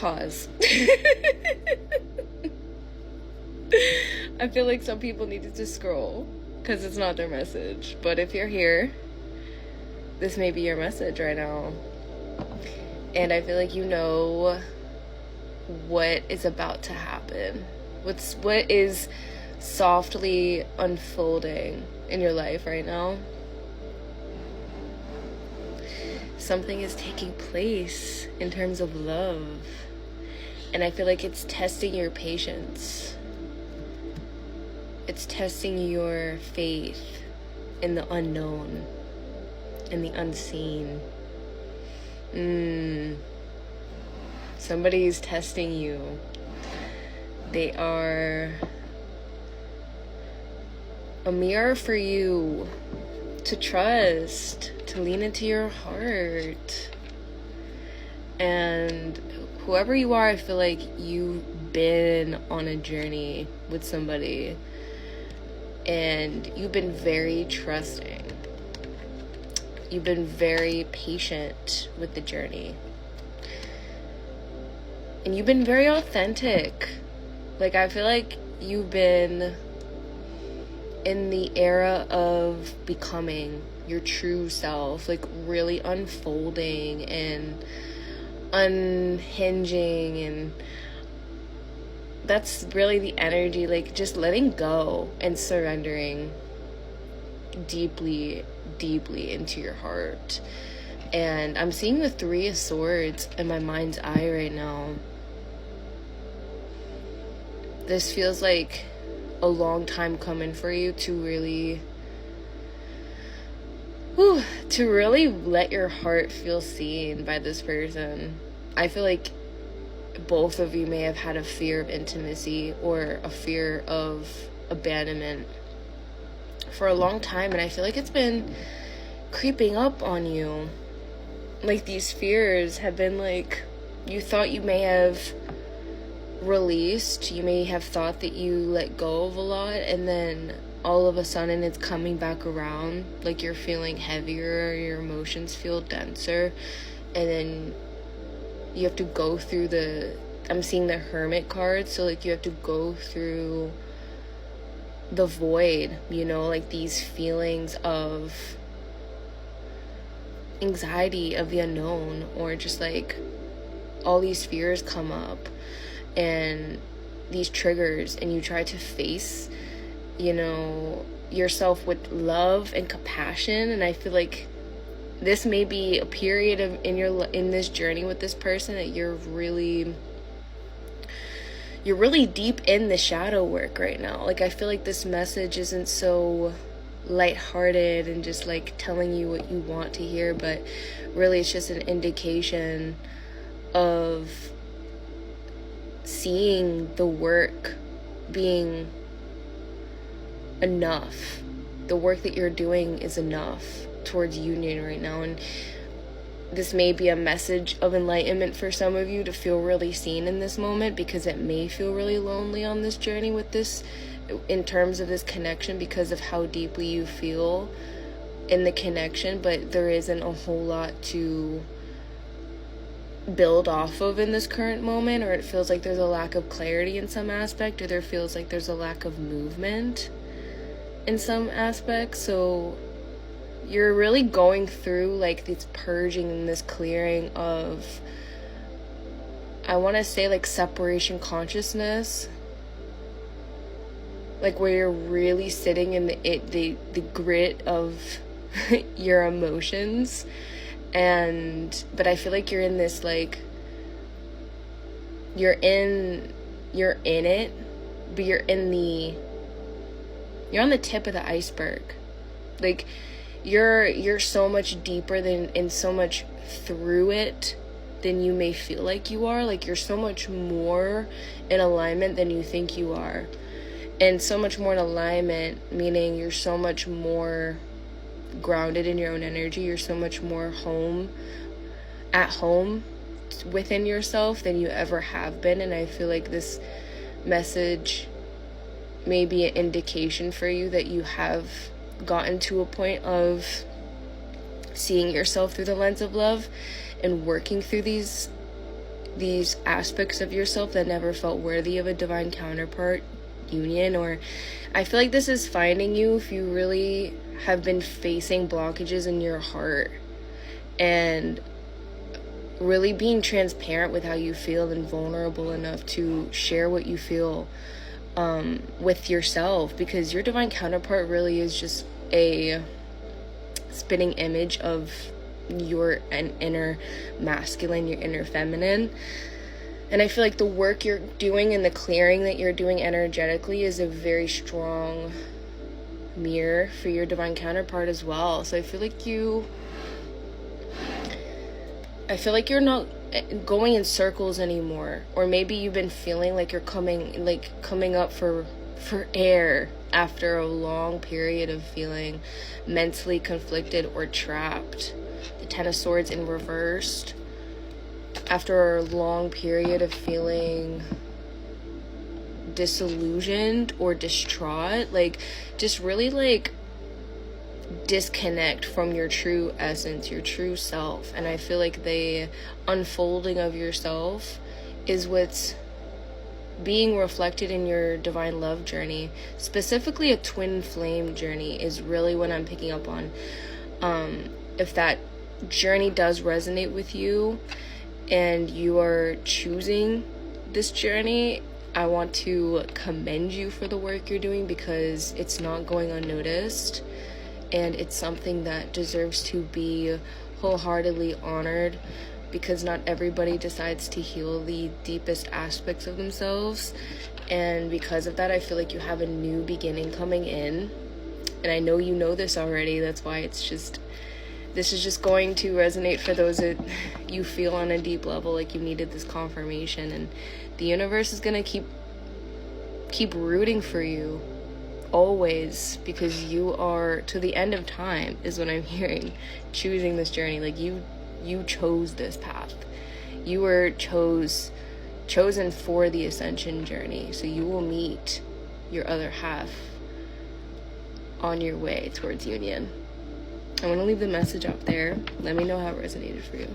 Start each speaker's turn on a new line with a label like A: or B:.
A: pause. I feel like some people needed to scroll because it's not their message. But if you're here, this may be your message right now. And I feel like you know what is about to happen. What is softly unfolding in your life right now. Something is taking place in terms of love. And I feel like it's testing your patience. It's testing your faith in the unknown, in the unseen. Somebody's testing you. They are a mirror for you to trust, to lean into your heart. And whoever you are, I feel like you've been on a journey with somebody and you've been very trusting. You've been very patient with the journey. And you've been very authentic. Like, I feel like you've been in the era of becoming your true self, like really unfolding and unhinging, and that's really the energy, like just letting go and surrendering deeply into your heart. And I'm seeing the 3 of Swords in my mind's eye right now. This feels like a long time coming for you to really let your heart feel seen by this person. I feel like both of you may have had a fear of intimacy or a fear of abandonment for a long time, and I feel like it's been creeping up on you. Like, these fears have been like, you thought you may have released, you may have thought that you let go of a lot, and then all of a sudden it's coming back around. Like, you're feeling heavier, your emotions feel denser, and then you have to go through I'm seeing the Hermit card, so like you have to go through the void, you know, like these feelings of anxiety of the unknown, or just like all these fears come up and these triggers, and you try to face, you know, yourself with love and compassion. And I feel like this may be a period of in this journey with this person that you're really deep in the shadow work right now. Like, I feel like this message isn't so lighthearted and just like telling you what you want to hear, but really it's just an indication of seeing the work being enough. The work that you're doing is enough towards union right now. And this may be a message of enlightenment for some of you to feel really seen in this moment, because it may feel really lonely on this journey with this, in terms of this connection, because of how deeply you feel in the connection. But there isn't a whole lot to build off of in this current moment, or it feels like there's a lack of clarity in some aspect, or there feels like there's a lack of movement in some aspects. So you're really going through like this purging and this clearing of, I want to say, like separation consciousness, like where you're really sitting in the grit of your emotions. But I feel like you're in this, like, you're in it, but you're on the tip of the iceberg. Like, you're so much deeper than, and so much through it than you may feel like you are. Like, you're so much more in alignment than you think you are. And so much more in alignment, meaning you're so much more grounded in your own energy. You're so much more at home within yourself than you ever have been. And I feel like this message may be an indication for you that you have gotten to a point of seeing yourself through the lens of love and working through these these aspects of yourself that never felt worthy of a divine counterpart union. Or I feel like this is finding you if you really have been facing blockages in your heart and really being transparent with how you feel and vulnerable enough to share what you feel with yourself, because your divine counterpart really is just a spitting image of your inner masculine, your inner feminine. And I feel like the work you're doing and the clearing that you're doing energetically is a very strong mirror for your divine counterpart as well. So I feel like you're not going in circles anymore, or maybe you've been feeling like you're coming up for air after a long period of feeling mentally conflicted or trapped. The Ten of Swords in reversed. After a long period of feeling disillusioned or distraught, like just really like disconnect from your true essence, your true self. And I feel like the unfolding of yourself is what's being reflected in your divine love journey. Specifically a twin flame journey is really what I'm picking up on. If that journey does resonate with you and you are choosing this journey, I want to commend you for the work you're doing, because it's not going unnoticed, and it's something that deserves to be wholeheartedly honored, because not everybody decides to heal the deepest aspects of themselves. And because of that, I feel like you have a new beginning coming in, and I know you know this already. That's why this is just going to resonate for those that you feel on a deep level like you needed this confirmation. And the universe is gonna keep rooting for you always, because you are, to the end of time is what I'm hearing, choosing this journey. Like you chose this path. You were chosen for the ascension journey. So you will meet your other half on your way towards union. I want to leave the message up there. Let me know how it resonated for you.